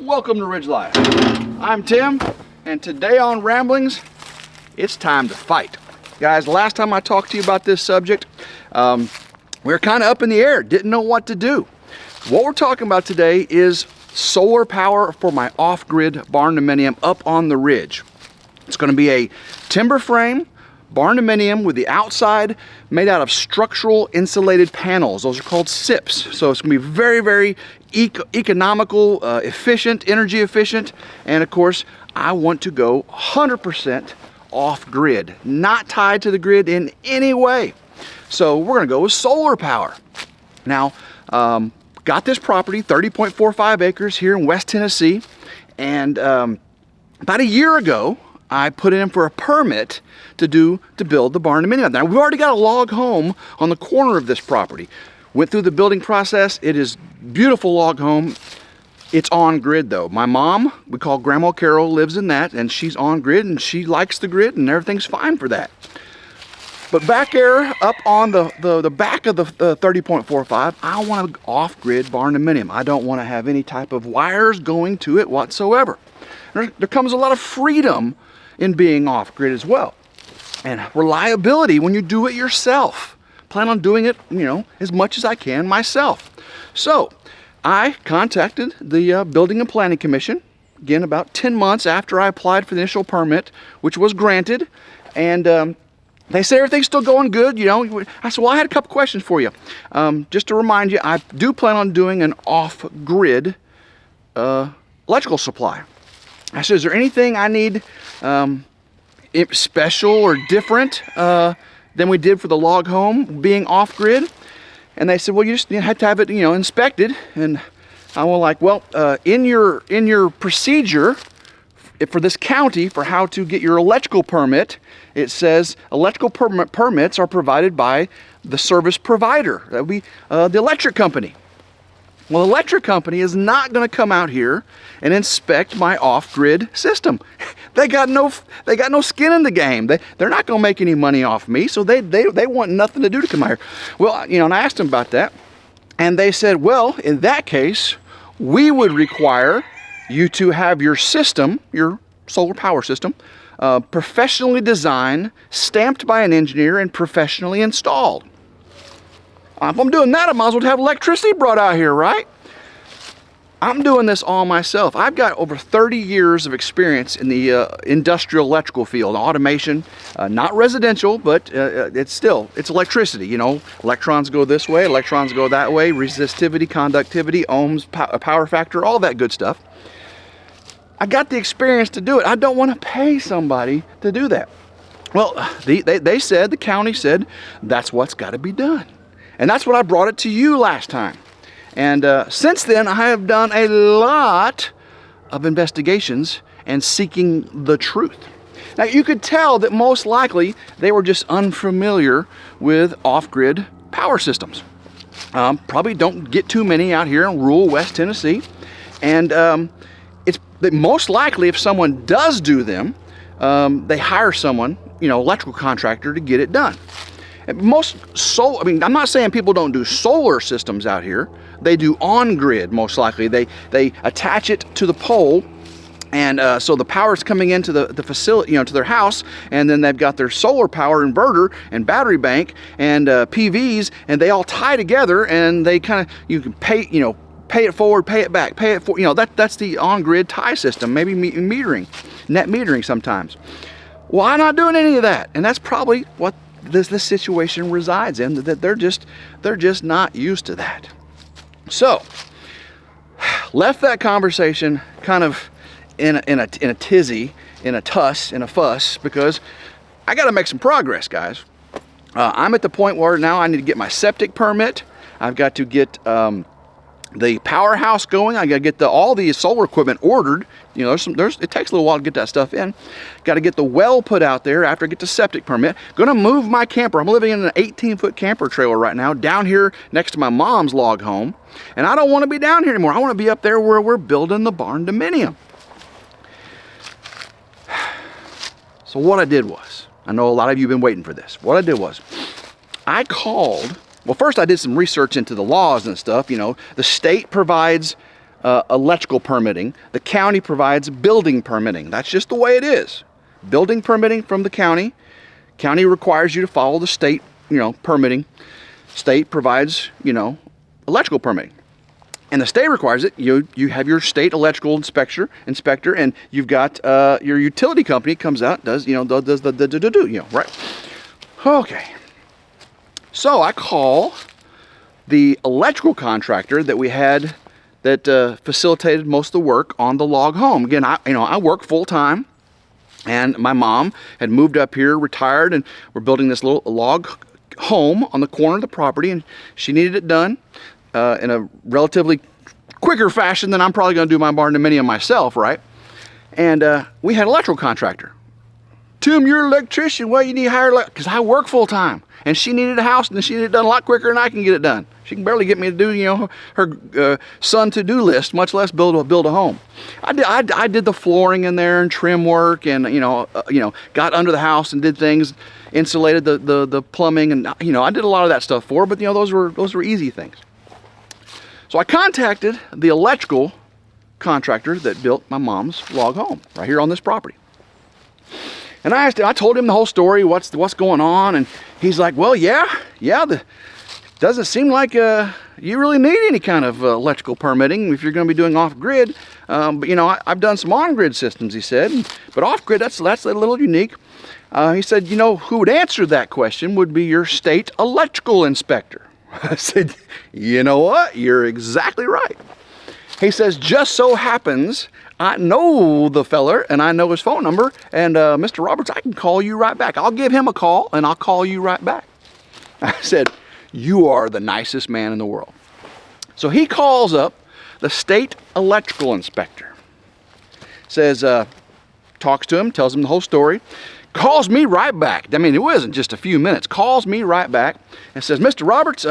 Welcome to Ridge Life. I'm Tim, and today on Ramblings, it's time to fight. Guys, last time I talked to you about this subject, we were kind of up in the air, didn't know what to do. What we're talking about today is solar power for my off-grid barndominium up on the ridge. It's going to be a timber frame barndominium with the outside made out of structural insulated panels. Those are called SIPs. So it's going to be very, very economical, efficient, energy efficient. And of course, I want to go 100% off grid, not tied to the grid in any way. So we're going to go with solar power. Now, got this property, 30.45 acres here in West Tennessee. And about a year ago, I put in for a permit to build the barndominium. Now, we've already got a log home on the corner of this property. Went through the building process. It is beautiful log home. It's on grid though. My mom, we call Grandma Carol, lives in that, and she's on grid and she likes the grid and everything's fine for that. But back there, up on the back of the 30.45, I want an off-grid barndominium. I don't want to have any type of wires going to it whatsoever. There comes a lot of freedom in being off-grid as well. And reliability when you do it yourself. Plan on doing it, as much as I can myself. So I contacted the Building and Planning Commission, again, about 10 months after I applied for the initial permit, which was granted. And they said everything's still going good, I said, well, I had a couple questions for you. Just to remind you, I do plan on doing an off-grid electrical supply. I said, is there anything I need special or different than we did for the log home being off-grid? And they said, well, you just have to have it, inspected. And I was like, well, in your procedure for this county for how to get your electrical permit, it says electrical permits are provided by the service provider. That would be the electric company. Well, the electric company is not going to come out here and inspect my off-grid system. They got no skin in the game. They're not going to make any money off me, so they want nothing to do to come out here. Well, and I asked them about that, and they said, well, in that case, we would require you to have your system, your solar power system, professionally designed, stamped by an engineer, and professionally installed. If I'm doing that, I might as well have electricity brought out here, right? I'm doing this all myself. I've got over 30 years of experience in the industrial electrical field, automation, not residential, but it's electricity. Electrons go this way, electrons go that way, resistivity, conductivity, ohms, power factor, all that good stuff. I got the experience to do it. I don't want to pay somebody to do that. Well, they said, the county said, that's what's got to be done. And that's what I brought it to you last time. And since then, I have done a lot of investigations and seeking the truth. Now, you could tell that most likely they were just unfamiliar with off-grid power systems. Probably don't get too many out here in rural West Tennessee. And it's most likely if someone does do them, they hire someone, electrical contractor to get it done. I'm not saying people don't do solar systems out here. They do on-grid, most likely. They attach it to the pole, and so the power is coming into the facility, to their house, and then they've got their solar power inverter and battery bank and PVs, and they all tie together, and they you can pay it forward, pay it back, pay it forward. That's the on-grid tie system. Maybe metering, net metering sometimes. Well, I'm not doing any of that, and that's probably what this situation resides in, that they're just not used to that. So left that conversation kind of in a tizzy, in a fuss, because I got to make some progress, guys. I'm at the point where now I need to get my septic permit. I've got to get the powerhouse going. I got to get all the solar equipment ordered. It takes a little while to get that stuff in. Got to get the well put out there after I get the septic permit. Going to move my camper. I'm living in an 18-foot camper trailer right now down here next to my mom's log home. And I don't want to be down here anymore. I want to be up there where we're building the barndominium. So what I did was, I know a lot of you have been waiting for this. What I did was, I called, well, first I did some research into the laws and stuff. The state provides electrical permitting. The county provides building permitting. That's just the way it is. Building permitting from the county. County requires you to follow the state, permitting. State provides, electrical permitting. And the state requires it. You have your state electrical inspector, and you've got your utility company comes out, does right? Okay. So I call the electrical contractor that we had that facilitated most of the work on the log home. Again, I work full time, and my mom had moved up here, retired, and we're building this little log home on the corner of the property, and she needed it done in a relatively quicker fashion than I'm probably going to do my barndominium myself, right? And we had an electrical contractor. Tim, you're an electrician. Well, you need to hire, because I work full time, and she needed a house, and she needed it done a lot quicker than I can get it done. She can barely get me to do, her son to-do list, much less build a home. I did the flooring in there and trim work, and got under the house and did things, insulated the plumbing, and I did a lot of that stuff for her. But those were easy things. So I contacted the electrical contractor that built my mom's log home right here on this property. And I told him the whole story, what's going on, and he's like, well, yeah, doesn't seem like you really need any kind of electrical permitting if you're going to be doing off-grid. But I've done some on-grid systems, he said, but off-grid, that's a little unique. He said, who would answer that question would be your state electrical inspector. I said, you know what? You're exactly right. He says, just so happens I know the feller and I know his phone number, and Mr. Roberts, I can call you right back. I'll give him a call and I'll call you right back. I said, you are the nicest man in the world. So he calls up the state electrical inspector, says, talks to him, tells him the whole story, calls me right back. I mean, it wasn't just a few minutes. Calls me right back and says, Mr. Roberts,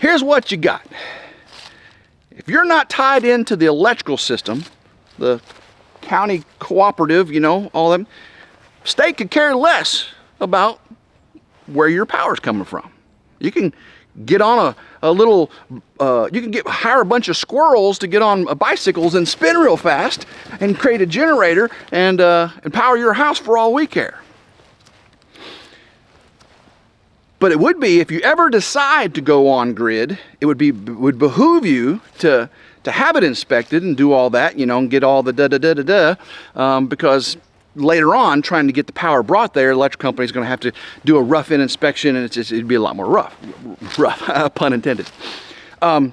here's what you got. If you're not tied into the electrical system, the county cooperative, all them, state could care less about where your power's coming from. You can get on a little, you can hire a bunch of squirrels to get on bicycles and spin real fast and create a generator and power your house for all we care. But it would be, if you ever decide to go on grid, it would behoove you to have it inspected and do all that, and get all the because later on, trying to get the power brought there, the electric company is going to have to do a rough-in inspection, and it'd be a lot more rough, pun intended. But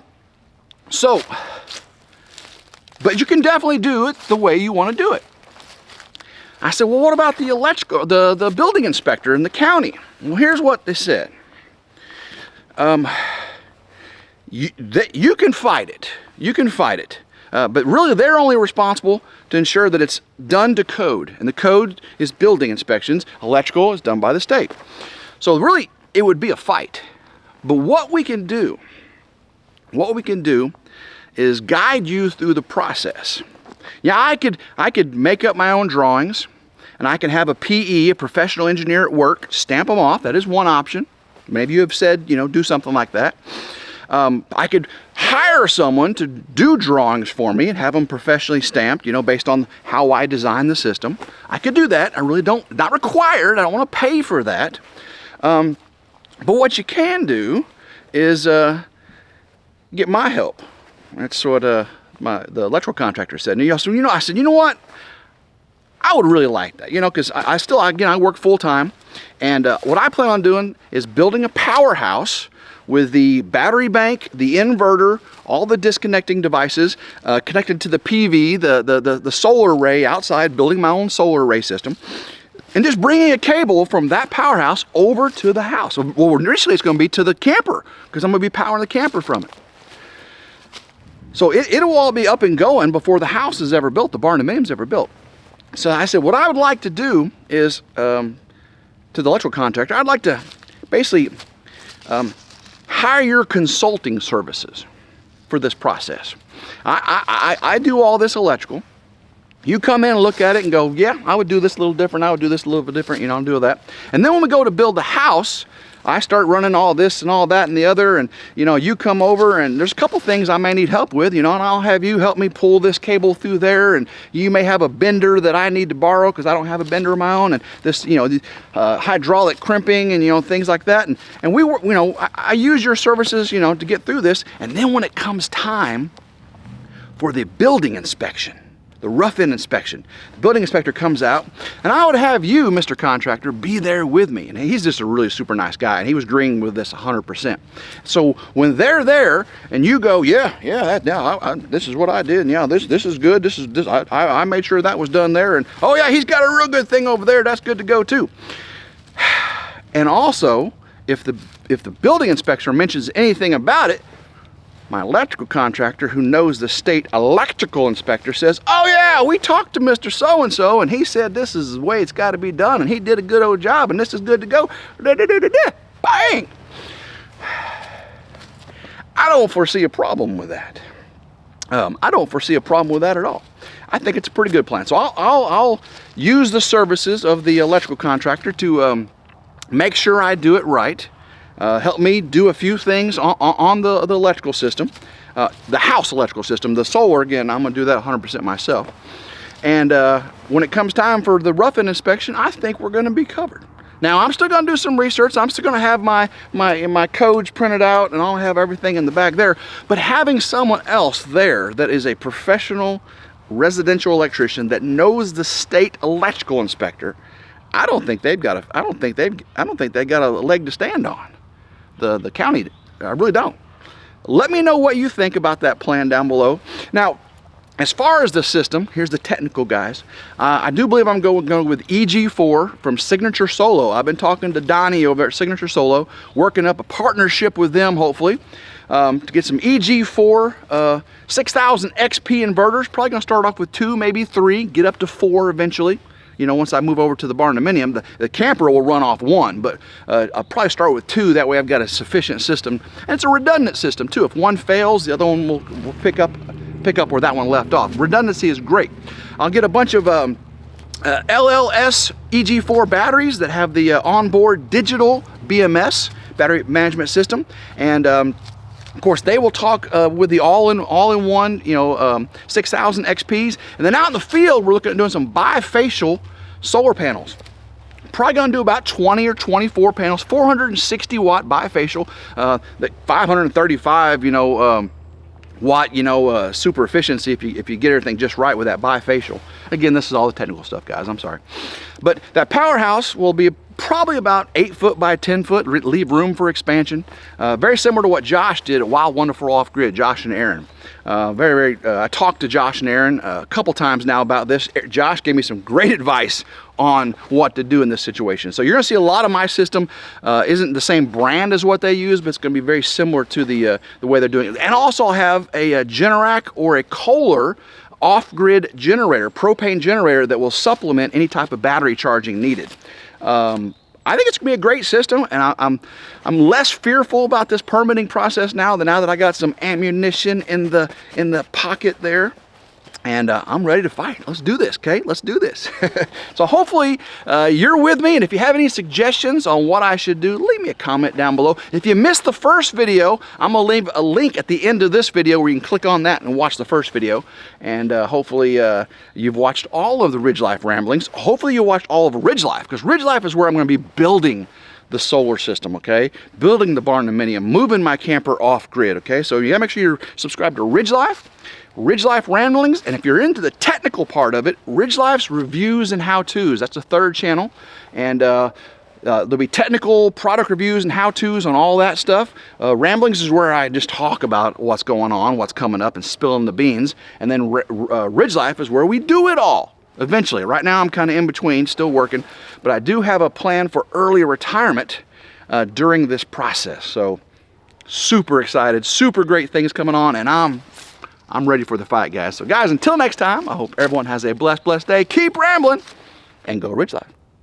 you can definitely do it the way you want to do it. I said, well, what about the electrical, the building inspector in the county? Well, here's what they said. You can fight it. You can fight it. But really, they're only responsible to ensure that it's done to code. And the code is building inspections. Electrical is done by the state. So really, it would be a fight. But what we can do is guide you through the process. Yeah, I could make up my own drawings, and I can have a PE, a professional engineer at work, stamp them off. That is one option. Many of you have said, do something like that. I could hire someone to do drawings for me and have them professionally stamped, based on how I design the system. I could do that. I really not required. I don't want to pay for that. But what you can do is get my help. That's what the electrical contractor said. And I said, you know what? I would really like that, because I work full time, and what I plan on doing is building a powerhouse with the battery bank, the inverter, all the disconnecting devices connected to the PV, the solar array outside, building my own solar array system, and just bringing a cable from that powerhouse over to the house. Well, initially it's going to be to the camper, because I'm going to be powering the camper from it. So it'll all be up and going before the house is ever built, the barndominium's ever built. So I said, what I would like to do is, to the electrical contractor, I'd like to basically hire your consulting services for this process. I do all this electrical. You come in and look at it and go, yeah, I would do this a little different. I would do this a little bit different. I'll do that. And then when we go to build the house, I start running all this and all that and the other, and you know, you come over and there's a couple things I may need help with, you know, and I'll have you help me pull this cable through there, and you may have a bender that I need to borrow because I don't have a bender of my own, and this, you know, hydraulic crimping and, you know, things like that, and we were, you know, I use your services, you know, to get through this. And then when it comes time for the building inspection, the rough-in inspection, the building inspector comes out, and I would have you, Mr. Contractor, be there with me. And he's just a really super nice guy, and he was agreeing with this 100%. So when they're there, and you go, this is what I did, and yeah, this is good. I made sure that was done there, and oh yeah, he's got a real good thing over there. That's good to go too. And also, if the building inspector mentions anything about it, my electrical contractor, who knows the state electrical inspector, says, oh yeah, we talked to Mr. So-and-so, and he said this is the way it's got to be done, and he did a good old job, and this is good to go. Bang! I don't foresee a problem with that. I don't foresee a problem with that at all. I think it's a pretty good plan. So I'll use the services of the electrical contractor to make sure I do it right. Help me do a few things on the electrical system, the house electrical system. The solar, again, I'm going to do that 100% myself. And when it comes time for the rough-in inspection, I think we're going to be covered. Now, I'm still going to do some research. I'm still going to have my codes printed out, and I'll have everything in the back there. But having someone else there that is a professional residential electrician that knows the state electrical inspector, I don't think they've got a leg to stand on. The county, I really don't. Let me know what you think about that plan down below. Now, as far as the system, here's the technical guys. I do believe I'm going with EG4 from Signature Solo. I've been talking to Donnie over at Signature Solo, working up a partnership with them, hopefully, to get some EG4 6000 XP inverters. Probably going to start off with 2, maybe 3, get up to 4 eventually. You know, once I move over to the barndominium, the camper will run off 1, but I'll probably start with 2. That way I've got a sufficient system. And it's a redundant system too. If one fails, the other one will pick up where that one left off. Redundancy is great. I'll get a bunch of LLS EG4 batteries that have the onboard digital BMS, battery management system. And of course, they will talk with the all-in-one, you know, 6000 XPs. And then out in the field, we're looking at doing some bifacial solar panels. Probably going to do about 20 or 24 panels, 460 watt bifacial, 535, you know, watt, you know, super efficiency if you get everything just right with that bifacial. Again, this is all the technical stuff, guys. I'm sorry, but that powerhouse will be probably about 8 foot by 10 foot, leave room for expansion. Very similar to what Josh did at Wild Wonderful Off Grid, Josh and Aaron. I talked to Josh and Aaron a couple times now about this. Josh gave me some great advice on what to do in this situation. So you're gonna see a lot of my system isn't the same brand as what they use, but it's gonna be very similar to the way they're doing it. And also I'll have a Generac or a Kohler off-grid generator, propane generator that will supplement any type of battery charging needed. I think it's gonna be a great system, and I'm less fearful about this permitting process now that I got some ammunition in the pocket there, and I'm ready to fight. Let's do this, okay? Let's do this. So hopefully you're with me, and if you have any suggestions on what I should do, leave me a comment down below. If you missed the first video, I'm gonna leave a link at the end of this video where you can click on that and watch the first video. And hopefully you've watched all of the RidgeLife Ramblings. Hopefully you watched all of RidgeLife, because RidgeLife is where I'm gonna be building the solar system, okay? Building the barndominium, moving my camper off grid, okay? So you gotta make sure you're subscribed to RidgeLife, RidgeLife Ramblings, and if you're into the technical part of it, RidgeLife's Reviews and How-Tos. That's a third channel, and there'll be technical product reviews and how-tos on all that stuff. Ramblings is where I just talk about what's going on, what's coming up, and spilling the beans. And then RidgeLife is where we do it all. Eventually. Right now I'm kind of in between, still working, but I do have a plan for early retirement during this process. So super excited, super great things coming on, and I'm ready for the fight, guys. So guys, until next time, I hope everyone has a blessed day. Keep rambling and go RidgeLife.